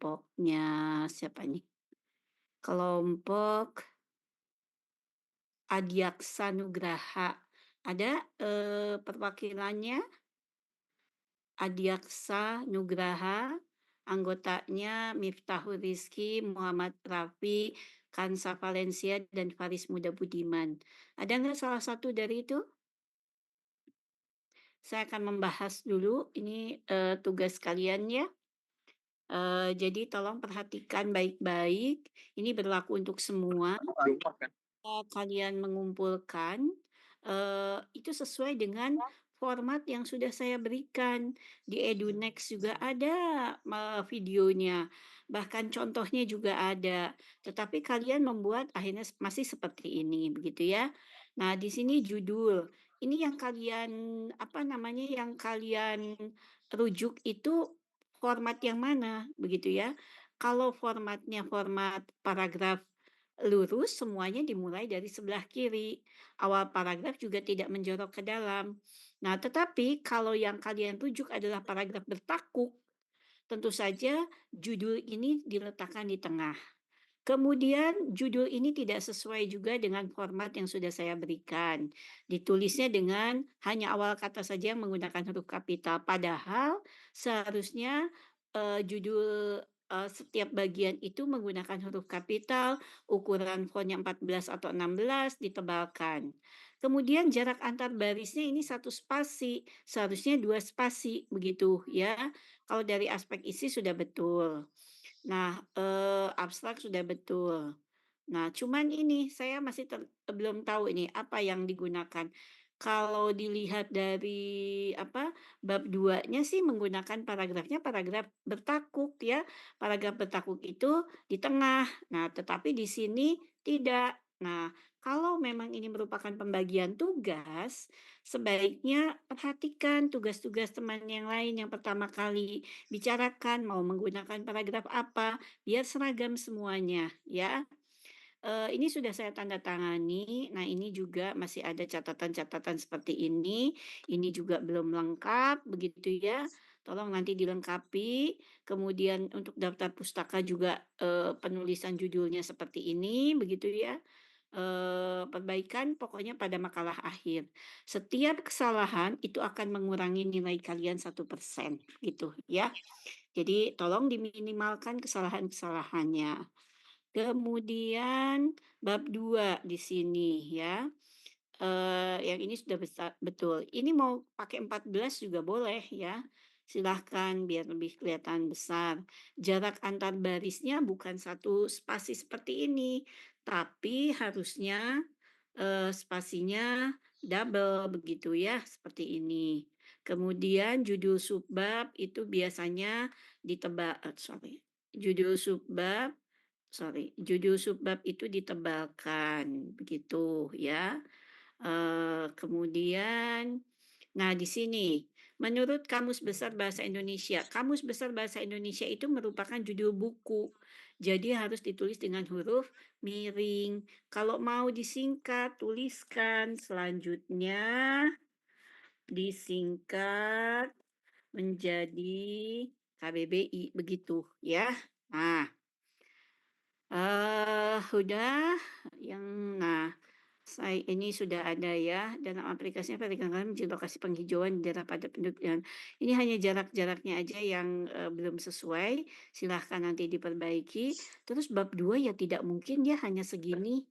kelompoknya siapa nih? Kelompok Adiaksa Nugraha. Ada perwakilannya Adiaksa Nugraha, anggotanya Miftahul Rizky, Muhammad Rafi, Kansa Valencia, dan Faris Muda Budiman. Ada nggak salah satu dari itu? Saya akan membahas dulu, ini tugas kalian ya. Jadi tolong perhatikan baik-baik, ini berlaku untuk semua. Kalian mengumpulkan, itu sesuai dengan format yang sudah saya berikan. Di EduNext juga ada videonya, bahkan contohnya juga ada. Tetapi kalian membuat akhirnya masih seperti ini, begitu ya. Nah, di sini judul. Ini yang kalian, apa namanya, yang kalian rujuk itu format yang mana, begitu ya. Kalau formatnya format paragraf lurus, semuanya dimulai dari sebelah kiri. Awal paragraf juga tidak menjorok ke dalam. Nah, tetapi kalau yang kalian rujuk adalah paragraf bertakuk, tentu saja judul ini diletakkan di tengah. Kemudian judul ini tidak sesuai juga dengan format yang sudah saya berikan. Ditulisnya dengan hanya awal kata saja yang menggunakan huruf kapital. Padahal seharusnya judul setiap bagian itu menggunakan huruf kapital, ukuran fontnya 14 atau 16 ditebalkan. Kemudian jarak antar barisnya ini 1 spasi, seharusnya 2 spasi begitu ya. Kalau dari aspek isi sudah betul. Nah, abstrak sudah betul. Nah, cuman ini saya masih belum tahu ini apa yang digunakan. Kalau dilihat dari apa, bab 2-nya sih menggunakan paragrafnya paragraf bertakuk ya. Paragraf bertakuk itu di tengah. Nah, tetapi di sini tidak. Nah, kalau memang ini merupakan pembagian tugas, sebaiknya perhatikan tugas-tugas teman yang lain yang pertama kali bicarakan mau menggunakan paragraf apa, biar seragam semuanya ya. Ini sudah saya tanda tangani. Nah, ini juga masih ada catatan-catatan seperti ini juga belum lengkap begitu ya. Tolong nanti dilengkapi. Kemudian untuk daftar pustaka juga, penulisan judulnya seperti ini begitu ya. Perbaikan pokoknya pada makalah akhir. Setiap kesalahan itu akan mengurangi nilai kalian 1% gitu ya. Jadi tolong diminimalkan kesalahan-kesalahannya. Kemudian bab 2 di sini ya, yang ini sudah betul. Ini mau pakai 14 juga boleh ya, silahkan biar lebih kelihatan besar. Jarak antar barisnya bukan 1 spasi seperti ini, tapi harusnya, spasinya double begitu ya, seperti ini. Kemudian judul subbab itu biasanya sorry, judul subbab judul subbab itu ditebalkan, begitu ya. Kemudian nah di sini, menurut Kamus Besar Bahasa Indonesia, Kamus Besar Bahasa Indonesia itu merupakan judul buku, jadi harus ditulis dengan huruf miring. Kalau mau disingkat, tuliskan selanjutnya disingkat menjadi KBBI, begitu ya. Nah, udah yang nah, ini sudah ada ya, dalam aplikasinya perhatikan menjadi lokasi penghijauan di daerah padat penduduk dan ini hanya jarak-jaraknya aja yang, belum sesuai, silahkan nanti diperbaiki. Terus bab 2 ya tidak mungkin ya hanya segini,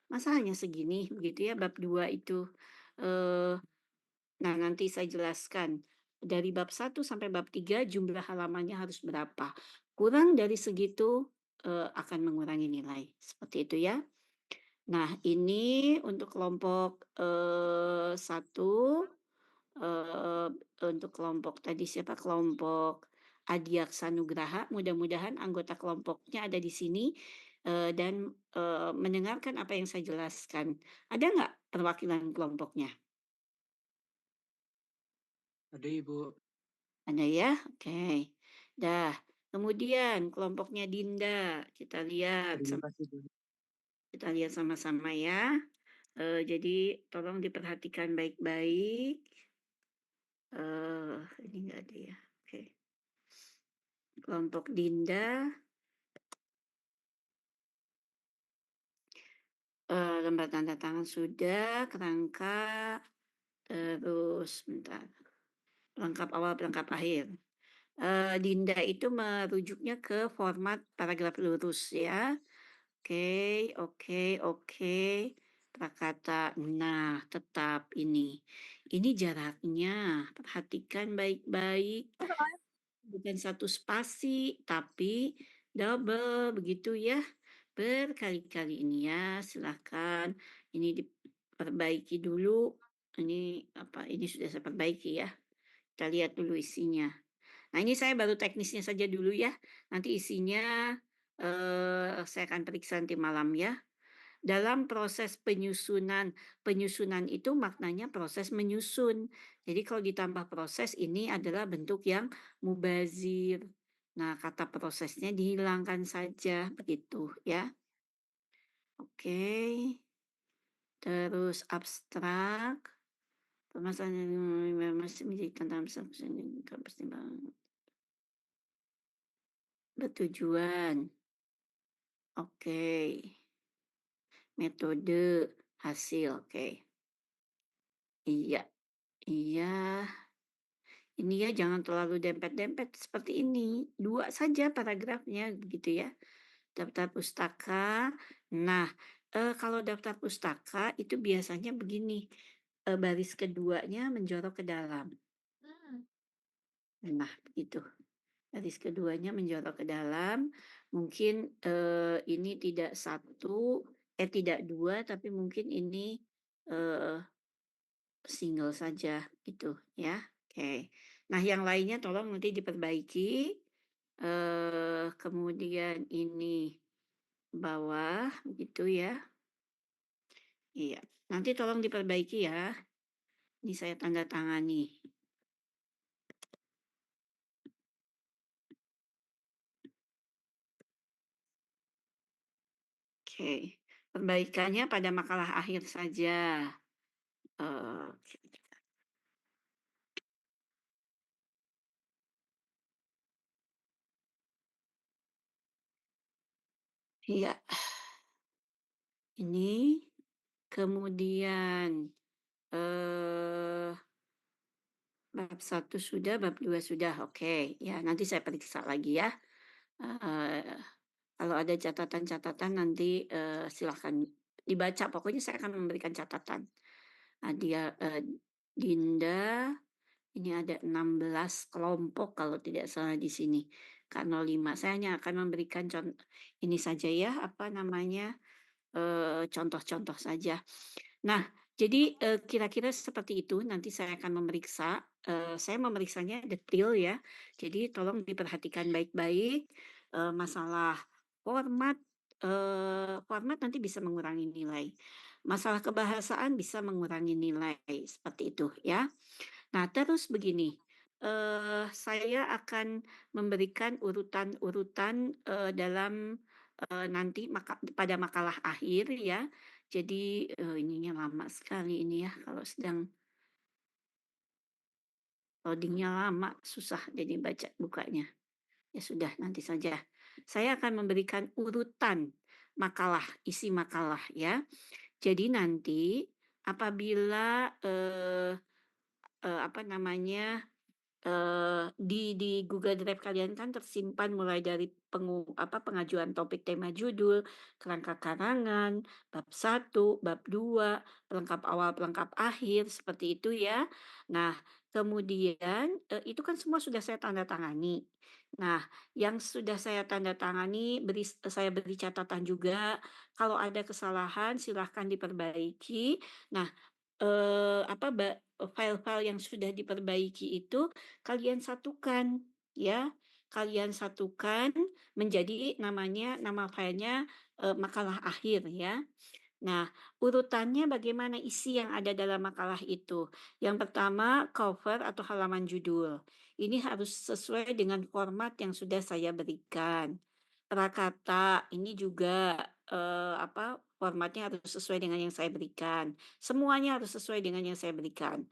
masa hanya segini begitu ya bab 2 itu, eee, nah nanti saya jelaskan. Dari bab 1 sampai bab 3 jumlah halamannya harus berapa, kurang dari segitu, akan mengurangi nilai, seperti itu ya. Nah, ini untuk kelompok, 1, eee, untuk kelompok tadi siapa, kelompok Adiaksa Nugraha, mudah-mudahan anggota kelompoknya ada di sini, dan, mendengarkan apa yang saya jelaskan. Ada nggak perwakilan kelompoknya? Ada Ibu. Ada ya? Oke. Dah, kemudian kelompoknya Dinda, Terima kasih Bu. kita lihat sama-sama ya. Jadi tolong diperhatikan baik-baik. Ini nggak ada ya, oke. kelompok Dinda, lembar tanda tangan sudah, kerangka, terus bentar, pelengkap awal, pelengkap akhir. Dinda itu merujuknya ke format paragraf lurus ya. Oke oke oke. Prakata, nah tetap ini. Ini jaraknya, perhatikan baik-baik. Bukan satu spasi, tapi double begitu ya. Berkali-kali ini ya, silahkan. Ini diperbaiki dulu. Ini apa, ini sudah saya perbaiki ya. Kita lihat dulu isinya. Nah, ini saya baru teknisnya saja dulu ya. Nanti isinya, saya akan periksa nanti malam ya. Dalam proses penyusunan, penyusunan itu maknanya proses menyusun. Jadi kalau ditambah proses ini adalah bentuk yang mubazir. Nah, kata prosesnya dihilangkan saja, begitu ya. Oke, terus abstrak, permasalahan yang masih menjadi tantangan besar pertimbangan bertujuan. Oke, metode hasil, oke. Iya iya, ini ya jangan terlalu dempet-dempet seperti ini, 2 saja paragrafnya begitu ya. Daftar pustaka, nah, kalau daftar pustaka itu biasanya begini, baris keduanya menjorok ke dalam. Nah begitu, baris keduanya menjorok ke dalam, mungkin, ini tidak satu tidak 2 tapi mungkin ini, eee single saja gitu ya, oke. Nah yang lainnya tolong nanti diperbaiki, kemudian ini bawah gitu ya, iya. Nanti tolong diperbaiki ya, ini saya tanda tangani. Oke, perbaikannya pada makalah akhir saja, oke. Iya, ini kemudian, eee bab satu sudah, bab 2 sudah, oke. Ya, nanti saya periksa lagi ya. Eee, kalau ada catatan-catatan nanti, silahkan dibaca, pokoknya saya akan memberikan catatan. Dia, Dinda, ini ada 16 kelompok kalau tidak salah di sini, K05. Saya hanya akan memberikan ini saja ya, apa namanya, contoh-contoh saja. Nah, jadi, kira-kira seperti itu nanti saya akan memeriksa, saya memeriksanya detail ya. Jadi tolong diperhatikan baik-baik, masalah format, format nanti bisa mengurangi nilai, masalah kebahasaan bisa mengurangi nilai, seperti itu ya. Nah terus begini, saya akan memberikan urutan-urutan, dalam, nanti pada makalah akhir ya. Jadi, ininya lama sekali ini ya kalau sedang loading-nya lama, susah jadi baca bukanya. Ya sudah nanti saja. Saya akan memberikan urutan makalah, isi makalah ya. Jadi nanti apabila, apa namanya, di Google Drive kalian kan tersimpan mulai dari pengajuan topik tema judul, kerangka karangan, bab satu, bab 2, pelengkap awal, pelengkap akhir, seperti itu ya. Nah, kemudian, itu kan semua sudah saya tanda tangani. Nah, yang sudah saya tanda tangani saya beri catatan juga, kalau ada kesalahan silahkan diperbaiki. Nah, apa, file-file yang sudah diperbaiki itu kalian satukan, ya. Kalian satukan menjadi nama filenya, makalah akhir ya. Nah, urutannya bagaimana isi yang ada dalam makalah itu. Yang pertama, cover atau halaman judul. Ini harus sesuai dengan format yang sudah saya berikan. Prakata, ini juga apa, formatnya harus sesuai dengan yang saya berikan. Semuanya harus sesuai dengan yang saya berikan.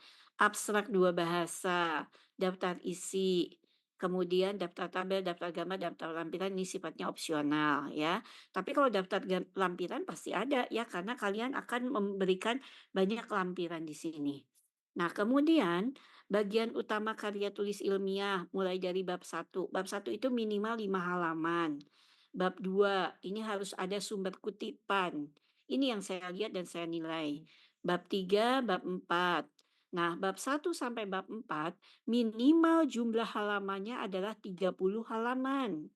Abstrak 2 bahasa, daftar isi, Kemudian daftar tabel, daftar gambar, daftar lampiran ini sifatnya opsional ya. Tapi kalau daftar lampiran pasti ada ya karena kalian akan memberikan banyak lampiran di sini. Nah, kemudian bagian utama karya tulis ilmiah mulai dari bab 1. Bab 1 itu minimal 5 halaman. Bab 2 ini harus ada sumber kutipan. Ini yang saya lihat dan saya nilai. Bab 3, bab 4. Nah, bab 1 sampai bab 4 minimal jumlah halamannya adalah 30 halaman.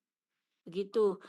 Begitu.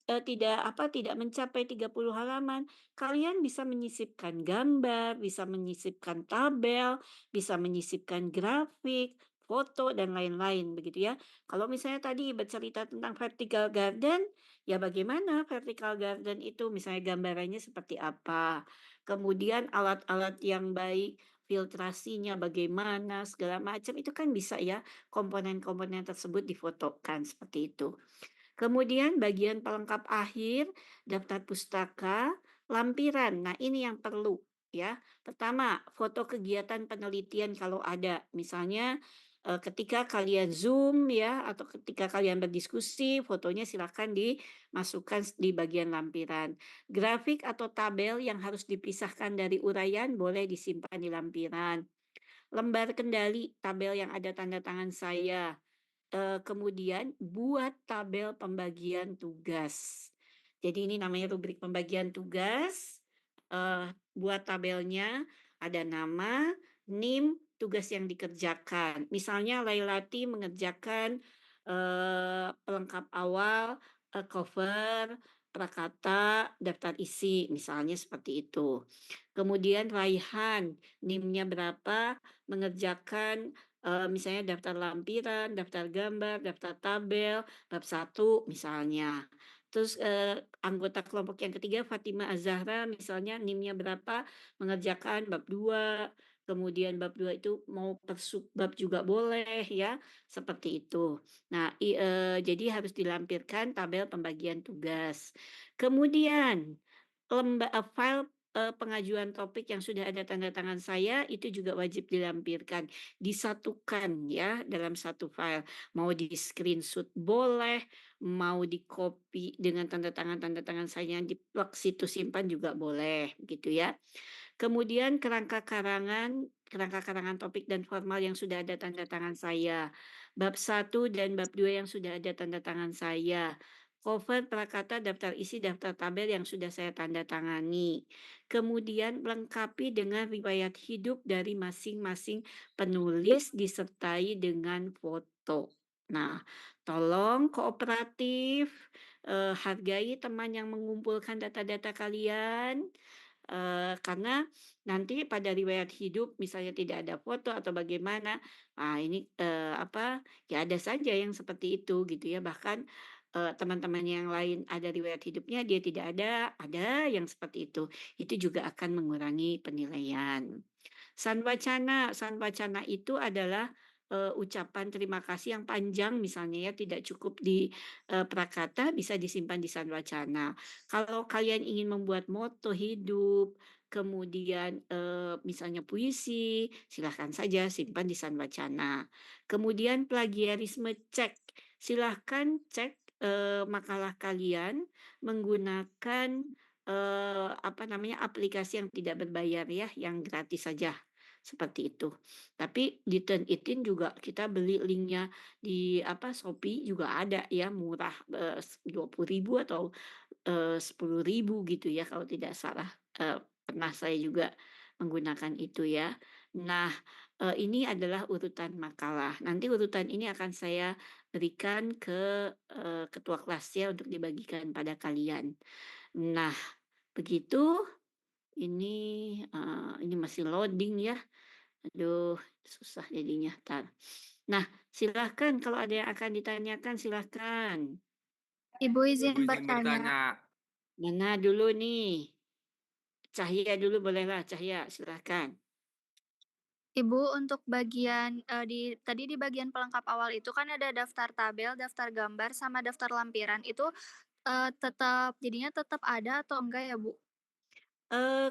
Tidak mencapai 30 halaman, kalian bisa menyisipkan gambar, bisa menyisipkan tabel, bisa menyisipkan grafik, foto, dan lain-lain, begitu ya. Kalau misalnya tadi bercerita tentang vertical garden, ya bagaimana vertical garden itu, misalnya gambarannya seperti apa, kemudian alat-alat yang baik, filtrasinya bagaimana, segala macam, itu kan bisa ya, komponen-komponen tersebut difotokan, seperti itu. Kemudian bagian pelengkap akhir, daftar pustaka, lampiran. Nah, ini yang perlu ya. Pertama, foto kegiatan penelitian kalau ada. Misalnya ketika kalian Zoom ya atau ketika kalian berdiskusi, fotonya silakan dimasukkan di bagian lampiran. Grafik atau tabel yang harus dipisahkan dari uraian boleh disimpan di lampiran. Lembar kendali tabel yang ada tanda tangan saya. Kemudian buat tabel pembagian tugas. Jadi ini namanya rubrik pembagian tugas, buat tabelnya, ada nama, NIM, tugas yang dikerjakan. Misalnya Lailati mengerjakan, pelengkap awal, cover, prakata, daftar isi, misalnya seperti itu. Kemudian Raihan, NIM-nya berapa, mengerjakan misalnya daftar lampiran, daftar gambar, daftar tabel, bab 1 misalnya. Terus, anggota kelompok yang ketiga Fatima Az-Zahra misalnya NIM-nya berapa, mengerjakan bab 2, kemudian bab 2 itu mau per subbab juga boleh ya, seperti itu. Nah, jadi harus dilampirkan tabel pembagian tugas. Kemudian file, pengajuan topik yang sudah ada tanda tangan saya itu juga wajib dilampirkan. Disatukan ya dalam satu file. Mau di-screenshot boleh, mau di-copy dengan tanda tangan saya yang di-plak situ simpan juga boleh, gitu ya. Kemudian kerangka karangan topik dan formal yang sudah ada tanda tangan saya. Bab 1 dan bab 2 yang sudah ada tanda tangan saya. Cover, prakata, daftar isi, daftar tabel yang sudah saya tanda tangani. Kemudian lengkapi dengan riwayat hidup dari masing-masing penulis disertai dengan foto. Nah, tolong kooperatif, hargai teman yang mengumpulkan data-data kalian. Karena nanti pada riwayat hidup misalnya tidak ada foto atau bagaimana, ini, ya ada saja yang seperti itu gitu ya. Bahkan, teman-teman yang lain ada riwayat hidupnya, dia tidak ada yang seperti itu. Itu juga akan mengurangi penilaian. Sanwacana itu adalah, ucapan terima kasih yang panjang misalnya ya, tidak cukup di, prakata, bisa disimpan di sanwacana. Kalau kalian ingin membuat moto hidup, kemudian, misalnya puisi, silahkan saja simpan di sanwacana. Kemudian plagiarisme cek, silahkan cek, makalah kalian menggunakan, aplikasi yang tidak berbayar ya, yang gratis saja. Seperti itu. Tapi di Turnitin juga kita beli linknya di Shopee juga ada ya murah, 20.000 atau, 10.000 gitu ya kalau tidak salah, pernah saya juga menggunakan itu ya. Nah, ini adalah urutan makalah. Nanti urutan ini akan saya berikan ke, ketua kelasnya untuk dibagikan pada kalian. Nah, begitu, ini masih loading ya. Aduh, susah jadinya, entar. Nah, silahkan kalau ada yang akan ditanyakan silahkan. Ibu izin Ibu izin bertanya. bertanya. Mana dulu nih? Cahya dulu bolehlah, Cahya silahkan. Ibu untuk bagian, tadi di bagian pelengkap awal itu kan ada daftar tabel, daftar gambar, sama daftar lampiran itu, jadinya tetap ada atau enggak ya, Bu?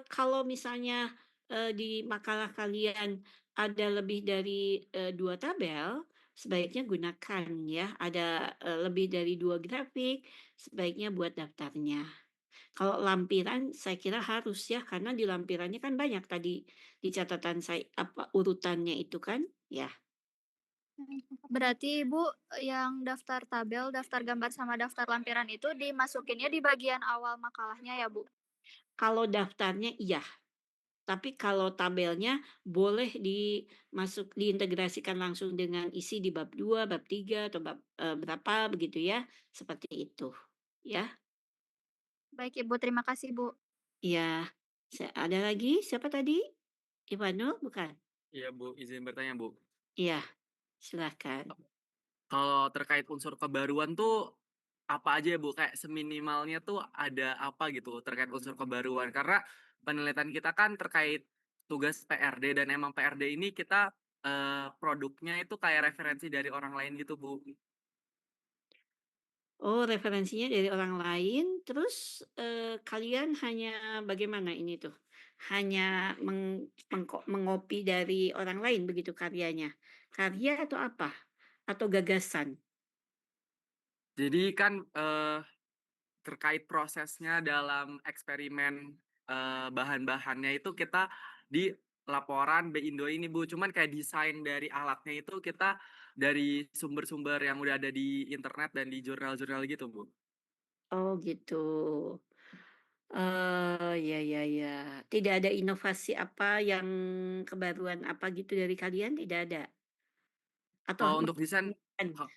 Kalau misalnya, di makalah kalian ada lebih dari, 2 tabel, sebaiknya gunakan ya, ada, lebih dari 2 grafik, sebaiknya buat daftarnya. Kalau lampiran saya kira harus ya, karena di lampirannya kan banyak tadi di catatan saya apa, urutannya itu kan, ya. Berarti Ibu, yang daftar tabel, daftar gambar, sama daftar lampiran itu dimasukinnya di bagian awal makalahnya ya, Bu? Kalau daftarnya iya, tapi kalau tabelnya boleh diintegrasikan langsung dengan isi di bab 2, bab 3 atau bab, berapa begitu ya, seperti itu, ya. Baik Ibu, terima kasih Bu. Iya, ada lagi siapa tadi? Iwanul bukan? Iya Bu, izin bertanya Bu. Iya, silakan. Kalau terkait unsur kebaruan tuh apa aja ya Bu? Kayak seminimalnya tuh ada apa gitu terkait unsur kebaruan? Karena penelitian kita kan terkait tugas PRD dan emang PRD ini kita produknya itu kayak referensi dari orang lain gitu Bu. Oh, referensinya dari orang lain, terus, kalian hanya bagaimana ini tuh? Hanya mengopi dari orang lain begitu karyanya? Karya atau apa? Atau gagasan? Jadi kan terkait prosesnya dalam eksperimen bahan-bahannya itu kita di laporan B-Indo ini Bu, cuman kayak desain dari alatnya itu kita dari sumber-sumber yang udah ada di internet dan di jurnal-jurnal gitu Bu. Oh, gitu. Ya ya ya. Tidak ada inovasi apa yang kebaruan apa gitu dari kalian, tidak ada? Atau Kalau untuk desain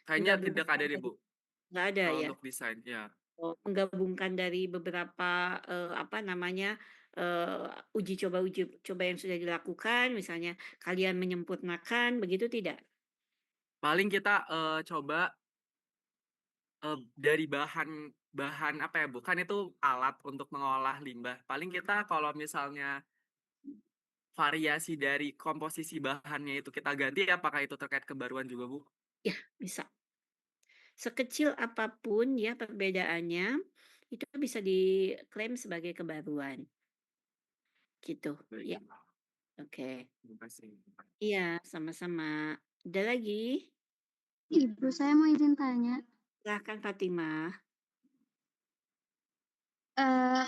kayaknya tidak menggabungkan ada deh dari Bu, nggak ada kalau ya? untuk desain, ya. Oh, menggabungkan dari beberapa, apa namanya, uji coba yang sudah dilakukan, misalnya kalian menyempurnakan, begitu tidak? Paling kita coba dari bahan bahan apa ya Bu, kan itu alat untuk mengolah limbah. Paling kita kalau misalnya variasi dari komposisi bahannya itu kita ganti, apakah itu terkait kebaruan juga, Bu? Ya, bisa. Sekecil apapun ya perbedaannya, itu bisa diklaim sebagai kebaruan, gitu. Baik, Ya, oke. terima kasih. Iya, sama-sama. Ada lagi? Ibu, saya mau izin tanya. Silahkan Fatimah. Eee,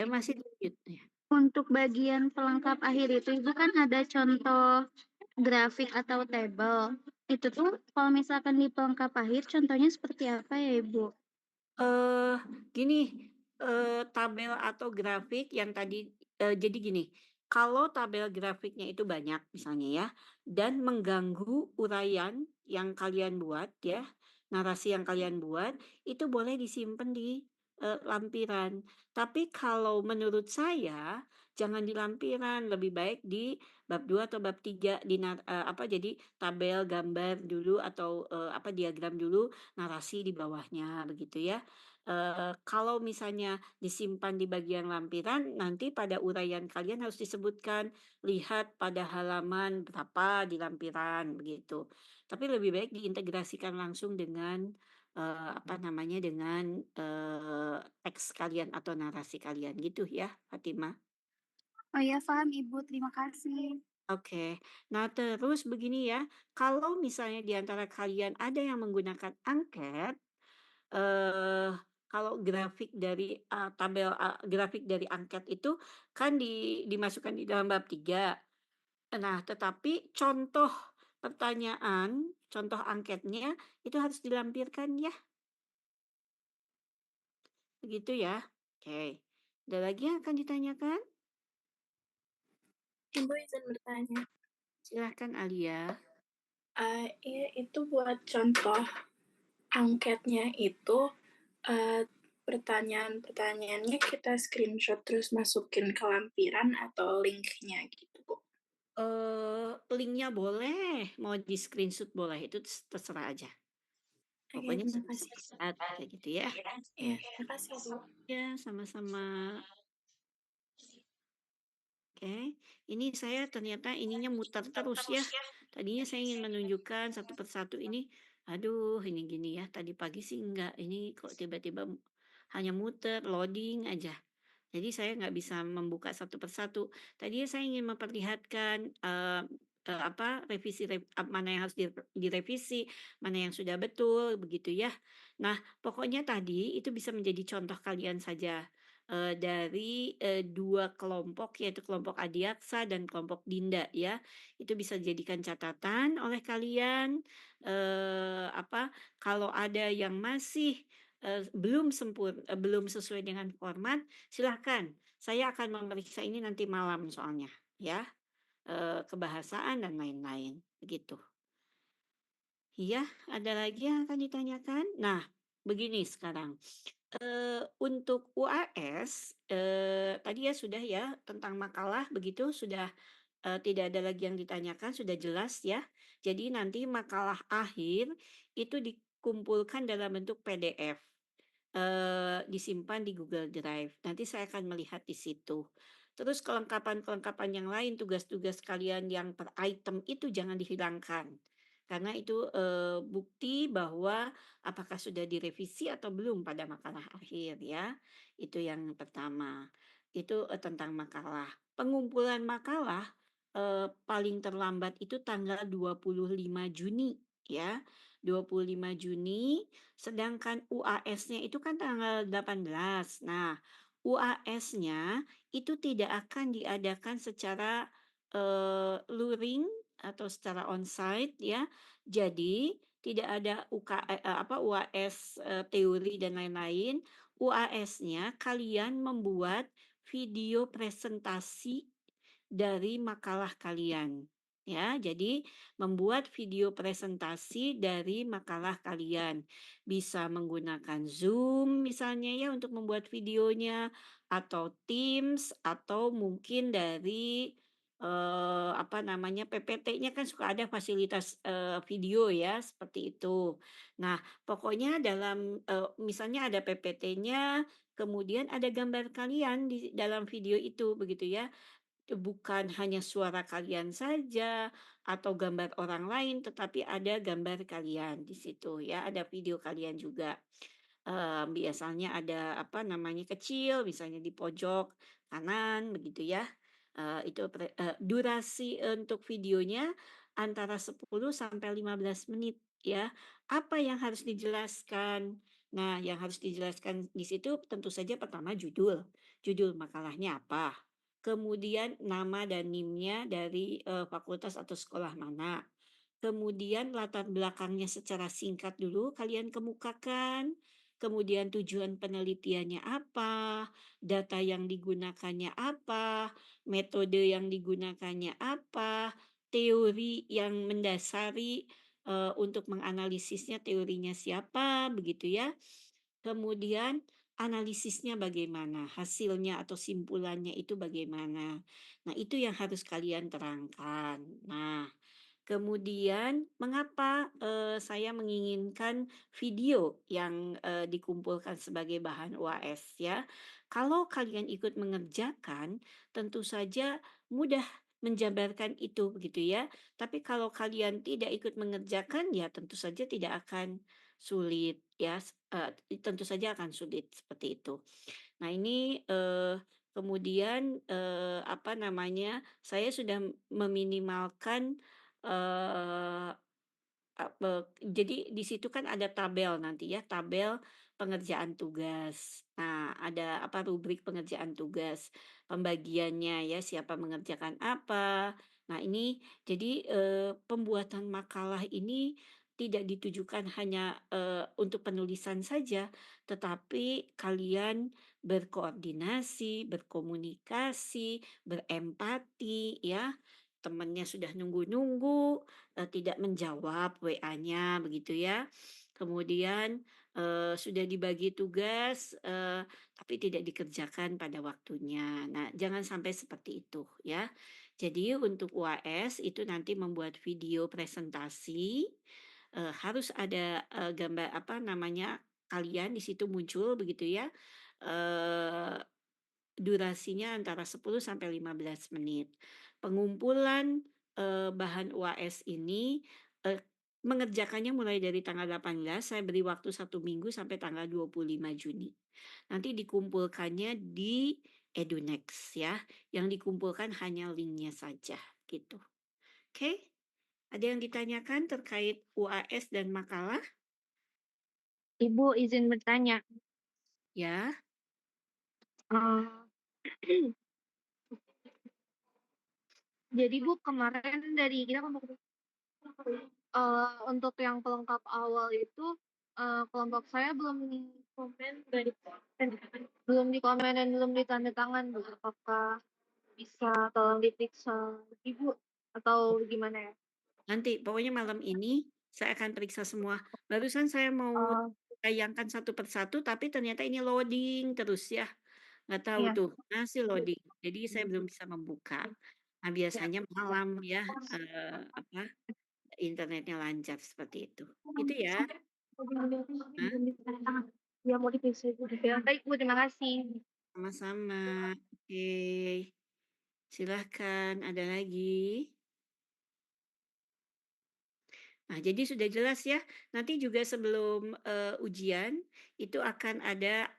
Masih lanjut ya? untuk bagian pelengkap akhir itu Ibu kan ada contoh grafik atau tabel. Itu tuh kalau misalkan di pelengkap akhir contohnya seperti apa ya, Ibu? Eee, gini, tabel atau grafik yang tadi jadi gini, kalau tabel grafiknya itu banyak misalnya ya, dan mengganggu uraian yang kalian buat ya, narasi yang kalian buat, itu boleh disimpan di, lampiran. Tapi kalau menurut saya, jangan di lampiran, lebih baik di bab 2 atau bab 3 apa, jadi tabel, gambar dulu atau, apa, diagram dulu, narasi di bawahnya, begitu ya. Kalau misalnya disimpan di bagian lampiran, nanti pada uraian kalian harus disebutkan, lihat pada halaman berapa di lampiran, begitu. Tapi lebih baik diintegrasikan langsung dengan, apa namanya, dengan, teks kalian atau narasi kalian, gitu ya, Fatimah. Oh iya, paham Ibu, terima kasih. Oke. Nah, terus begini ya, kalau misalnya di antara kalian ada yang menggunakan angket, Eee, kalau grafik dari, grafik dari angket itu kan dimasukkan di dalam bab 3. Nah, tetapi contoh pertanyaan, contoh angketnya itu harus dilampirkan ya, begitu ya? Oke. Ada lagi yang akan ditanyakan? Ibu izin bertanya, Silahkan Alia. iya itu buat contoh angketnya itu, pertanyaan-pertanyaannya kita screenshot terus masukin ke lampiran atau linknya gitu, Bu? Link-nya boleh, mau di-screenshot boleh, itu terserah aja. Oke, Pokoknya terima kasih. lihat, kayak gitu ya. Iya, terima kasih, Bu. Ya, sama-sama. Oke, ini saya ternyata ininya muter terus ya. Tadinya saya ingin menunjukkan satu persatu ini, aduh ini gini ya, tadi pagi sih enggak, ini kok tiba-tiba hanya muter, loading aja. Jadi saya nggak bisa membuka satu persatu. Tadinya saya ingin memperlihatkan, mana yang harus direvisi, mana yang sudah betul, begitu ya. Nah, pokoknya tadi itu bisa menjadi contoh kalian saja, dari, 2 kelompok, yaitu kelompok Adiaksa dan kelompok Dinda ya. Itu bisa dijadikan catatan oleh kalian, kalau ada yang masih, belum sesuai dengan format, silahkan, saya akan memeriksa ini nanti malam soalnya, ya, kebahasaan dan lain-lain, begitu. Iya, ada lagi yang akan ditanyakan? Nah, begini sekarang, untuk UAS, tadi ya sudah ya, tentang makalah begitu, sudah, tidak ada lagi yang ditanyakan, sudah jelas ya. Jadi nanti makalah akhir itu dikumpulkan dalam bentuk PDF. Disimpan di Google Drive. Nanti saya akan melihat di situ. Terus kelengkapan-kelengkapan yang lain, tugas-tugas kalian yang per item itu jangan dihilangkan. Karena itu, bukti bahwa apakah sudah direvisi atau belum pada makalah akhir ya. Itu yang pertama. Itu, tentang makalah. Pengumpulan makalah, paling terlambat itu tanggal 25 Juni ya. 25 Juni. Sedangkan UAS-nya itu kan tanggal 18. Nah, UAS-nya itu tidak akan diadakan secara, luring atau secara onsite ya. Jadi tidak ada UAS, teori dan lain-lain. UAS-nya kalian membuat video presentasi dari makalah kalian, ya. Jadi membuat video presentasi dari makalah kalian. Bisa menggunakan Zoom misalnya ya untuk membuat videonya, atau Teams, atau mungkin dari, PPT-nya kan suka ada fasilitas, video ya, seperti itu. Nah, pokoknya misalnya ada PPT-nya, kemudian ada gambar kalian di dalam video itu, begitu ya. Bukan hanya suara kalian saja atau gambar orang lain, tetapi ada gambar kalian di situ ya, ada video kalian juga. Biasanya ada kecil, misalnya di pojok kanan begitu ya. Durasi untuk videonya antara 10 sampai 15 menit ya. Apa yang harus dijelaskan? Nah, yang harus dijelaskan di situ tentu saja pertama judul makalahnya apa, kemudian nama dan NIM-nya dari, fakultas atau sekolah mana. Kemudian latar belakangnya secara singkat dulu kalian kemukakan, kemudian tujuan penelitiannya apa, data yang digunakannya apa, metode yang digunakannya apa, teori yang mendasari, untuk menganalisisnya teorinya siapa, begitu ya. Kemudian analisisnya bagaimana, hasilnya atau simpulannya itu bagaimana. Nah, itu yang harus kalian terangkan. Nah, kemudian mengapa, saya menginginkan video yang, dikumpulkan sebagai bahan UAS ya. Kalau kalian ikut mengerjakan, tentu saja mudah menjabarkan itu begitu ya. Tapi kalau kalian tidak ikut mengerjakan, ya tentu saja tidak akan sulit ya, tentu saja akan sulit seperti itu. Nah ini, kemudian, saya sudah meminimalkan, eee jadi di situ kan ada tabel nanti ya, tabel pengerjaan tugas. Nah, ada rubrik pengerjaan tugas, pembagiannya ya, siapa mengerjakan apa. Nah, ini jadi, pembuatan makalah ini tidak ditujukan hanya, untuk penulisan saja, tetapi kalian berkoordinasi, berkomunikasi, berempati ya. Temannya sudah nunggu-nunggu, tidak menjawab WA-nya begitu ya. Kemudian, sudah dibagi tugas, tapi tidak dikerjakan pada waktunya. Nah, jangan sampai seperti itu ya. Jadi untuk UAS itu nanti membuat video presentasi, harus ada, kalian di situ muncul begitu ya, eee durasinya antara 10 sampai 15 menit. Pengumpulan, bahan UAS ini, mengerjakannya mulai dari tanggal 18, saya beri waktu 1 minggu sampai tanggal 25 Juni. Nanti dikumpulkannya di EduNext ya, yang dikumpulkan hanya linknya saja gitu. Oke, ada yang ditanyakan terkait UAS dan makalah? Ibu izin bertanya. Ya, Eh, jadi Bu kemarin dari kita kan untuk yang pelengkap awal itu kelompok saya belum komen belum dikomen dan belum ditanda tangan Bu. Apakah bisa tolong diperiksa Ibu atau gimana ya? nanti pokoknya malam ini saya akan periksa semua. Barusan saya mau Oh, tayangkan satu persatu, tapi ternyata ini loading terus ya. Nggak tahu iya. tuh, masih loading. Jadi saya belum bisa membuka. Nah, biasanya malam ya, apa, internetnya lancar seperti itu. Gitu ya. Nah, Belum ditanda tangan. Ya mau diperiksa Ibu. Ya, baik Bu, terima kasih. sama-sama. Oke. Silahkan, ada lagi? Nah, jadi sudah jelas ya. Nanti juga sebelum ujian itu akan ada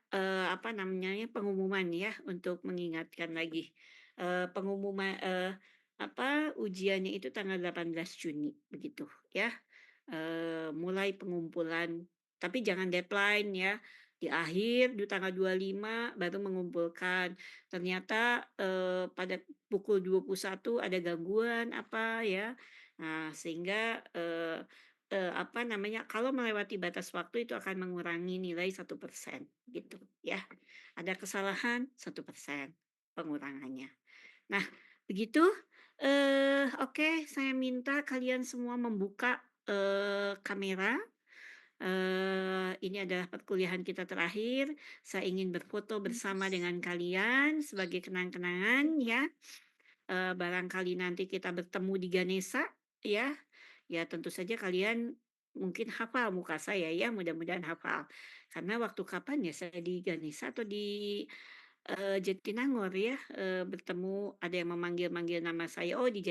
apa namanya pengumuman ya untuk mengingatkan lagi. Pengumuman apa ujiannya itu tanggal 18 Juni begitu ya. Mulai pengumpulan, tapi jangan deadline ya. Di akhir di tanggal 25 baru mengumpulkan. Ternyata pada pukul 21 ada gangguan apa ya. Nah, sehingga apa namanya, kalau melewati batas waktu itu akan mengurangi nilai 1% gitu ya. Ada kesalahan 1% pengurangannya. Nah, begitu, oke, saya minta kalian semua membuka, kamera. Ini adalah perkuliahan kita terakhir. Saya ingin berfoto bersama dengan kalian sebagai kenang-kenangan ya. Barangkali nanti kita bertemu di Ganesha ya. Ya tentu saja kalian mungkin hafal muka saya ya, mudah-mudahan hafal. Karena waktu kapan ya saya di Ganesha atau di, Jatinangor ya, bertemu ada yang memanggil-manggil nama saya, oh di